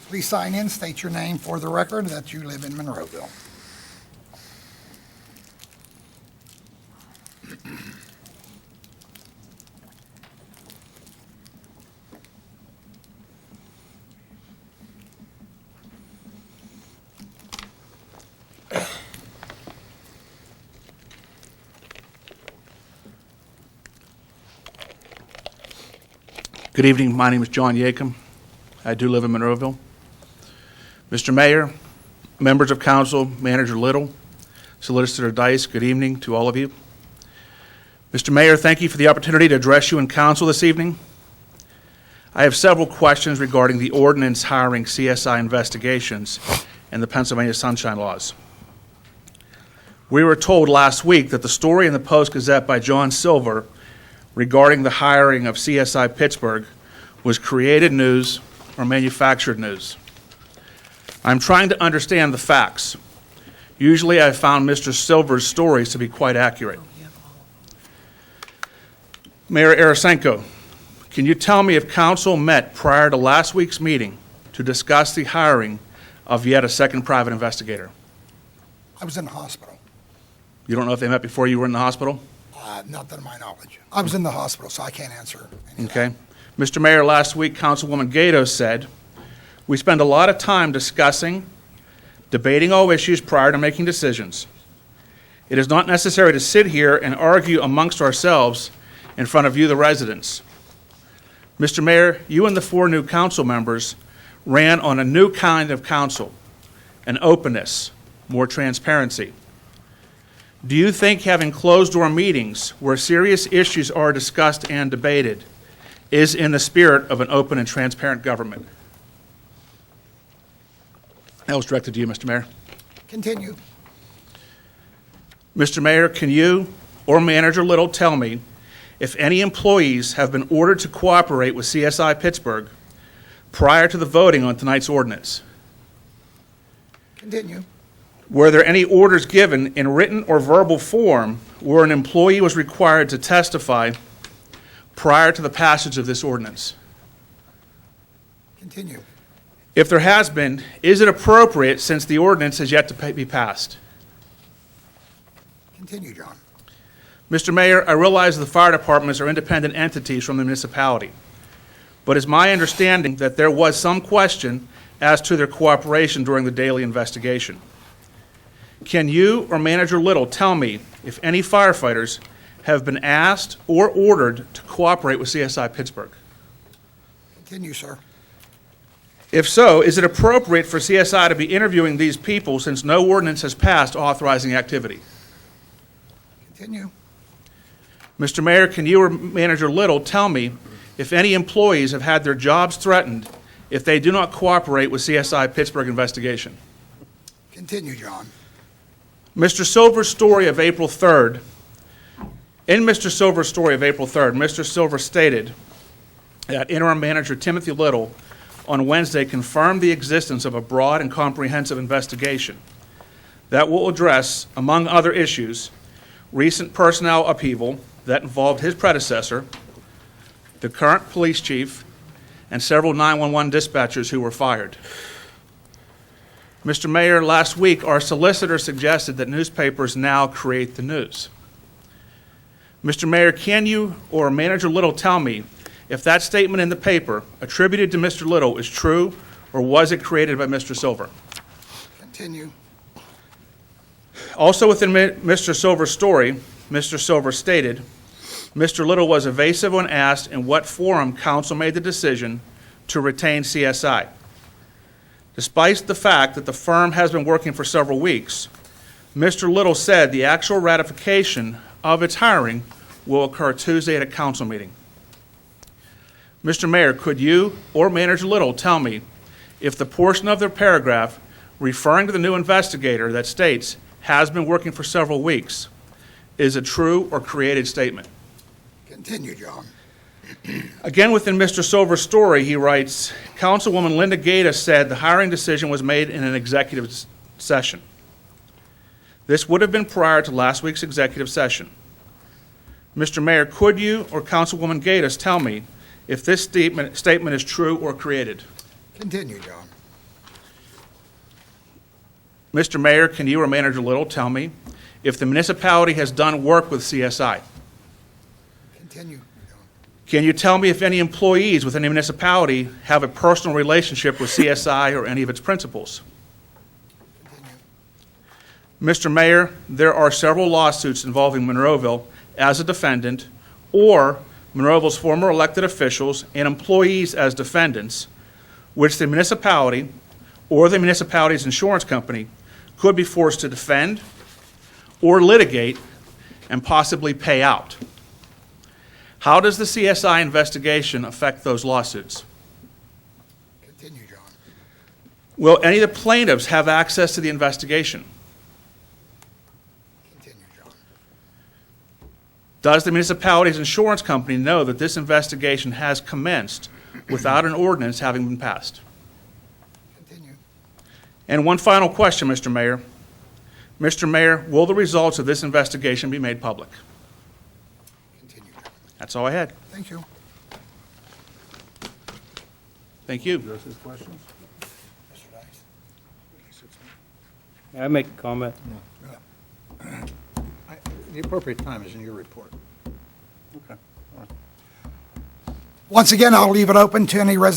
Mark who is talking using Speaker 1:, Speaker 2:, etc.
Speaker 1: Please sign in, state your name for the record that you live in Monroeville.
Speaker 2: Good evening. My name is John Yakim. I do live in Monroeville. Mr. Mayor, members of council, Manager Little, Solicitor Dice, good evening to all of you. Mr. Mayor, thank you for the opportunity to address you in council this evening. I have several questions regarding the ordinance hiring CSI investigations and the Pennsylvania Sunshine Laws. We were told last week that the story in the Post-Gazette by John Silver regarding the hiring of CSI Pittsburgh was created news or manufactured news. I'm trying to understand the facts. Usually I found Mr. Silver's stories to be quite accurate. Mayor Arasenko, can you tell me if council met prior to last week's meeting to discuss the hiring of yet a second private investigator?
Speaker 1: I was in the hospital.
Speaker 2: You don't know if they met before you were in the hospital?
Speaker 1: Not to my knowledge. I was in the hospital, so I can't answer any of that.
Speaker 2: Okay. Mr. Mayor, last week, Councilwoman Gatos said, "We spend a lot of time discussing, debating all issues prior to making decisions. It is not necessary to sit here and argue amongst ourselves in front of you, the residents." Mr. Mayor, you and the 4 new council members ran on a new kind of council, an openness, more transparency. Do you think having closed-door meetings where serious issues are discussed and debated is in the spirit of an open and transparent government? That was directed to you, Mr. Mayor.
Speaker 1: Continue.
Speaker 2: Mr. Mayor, can you or Manager Little tell me if any employees have been ordered to cooperate with CSI Pittsburgh prior to the voting on tonight's ordinance?
Speaker 1: Continue.
Speaker 2: Were there any orders given in written or verbal form where an employee was required to testify prior to the passage of this ordinance?
Speaker 1: Continue.
Speaker 2: If there has been, is it appropriate since the ordinance has yet to be passed?
Speaker 1: Continue, John.
Speaker 2: Mr. Mayor, I realize the fire departments are independent entities from the municipality, but it's my understanding that there was some question as to their cooperation during the daily investigation. Can you or Manager Little tell me if any firefighters have been asked or ordered to cooperate with CSI Pittsburgh?
Speaker 1: Continue, sir.
Speaker 2: If so, is it appropriate for CSI to be interviewing these people since no ordinance has passed authorizing activity?
Speaker 1: Continue.
Speaker 2: Mr. Mayor, can you or Manager Little tell me if any employees have had their jobs threatened if they do not cooperate with CSI Pittsburgh investigation?
Speaker 1: Continue, John.
Speaker 2: Mr. Silver's story of April 3rd, in Mr. Silver's story of April 3rd, Mr. Silver stated that Interim Manager Timothy Little on Wednesday confirmed the existence of a broad and comprehensive investigation that will address, among other issues, recent personnel upheaval that involved his predecessor, the current police chief, and several 911 dispatchers who were fired. Mr. Mayor, last week our solicitor suggested that newspapers now create the news. Mr. Mayor, can you or Manager Little tell me if that statement in the paper attributed to Mr. Little is true or was it created by Mr. Silver?
Speaker 1: Continue.
Speaker 2: Also within Mr. Silver's story, Mr. Silver stated, Mr. Little was evasive when asked in what forum council made the decision to retain CSI. Despite the fact that the firm has been working for several weeks, Mr. Little said the actual ratification of its hiring will occur Tuesday at a council meeting. Mr. Mayor, could you or Manager Little tell me if the portion of the paragraph referring to the new investigator that states has been working for several weeks is a true or created statement?
Speaker 1: Continue, John.
Speaker 2: Again, within Mr. Silver's story, he writes, Councilwoman Linda Gaeta said the hiring decision was made in an executive session. This would have been prior to last week's executive session. Mr. Mayor, could you or Councilwoman Gaeta tell me if this statement is true or created?
Speaker 1: Continue, John.
Speaker 2: Mr. Mayor, can you or Manager Little tell me if the municipality has done work with CSI?
Speaker 1: Continue, John.
Speaker 2: Can you tell me if any employees within the municipality have a personal relationship with CSI or any of its principals?
Speaker 1: Continue.
Speaker 2: Mr. Mayor, there are several lawsuits involving Monroeville as a defendant or Monroeville's former elected officials and employees as defendants, which the municipality or the municipality's insurance company could be forced to defend or litigate and possibly pay out. How does the CSI investigation affect those lawsuits?
Speaker 1: Continue, John.
Speaker 2: Will any of the plaintiffs have access to the investigation?
Speaker 1: Continue, John.
Speaker 2: Does the municipality's insurance company know that this investigation has commenced without an ordinance having been passed?
Speaker 1: Continue.
Speaker 2: And one final question, Mr. Mayor. Mr. Mayor, will the results of this investigation be made public?
Speaker 1: Continue, John.
Speaker 2: That's all I had.
Speaker 1: Thank you.
Speaker 2: Thank you.
Speaker 3: Address his questions?
Speaker 1: Mr. Dice.
Speaker 4: May I make a comment?
Speaker 3: The appropriate time is in your report.
Speaker 4: Okay.
Speaker 1: Once again, I'll leave it open to any residents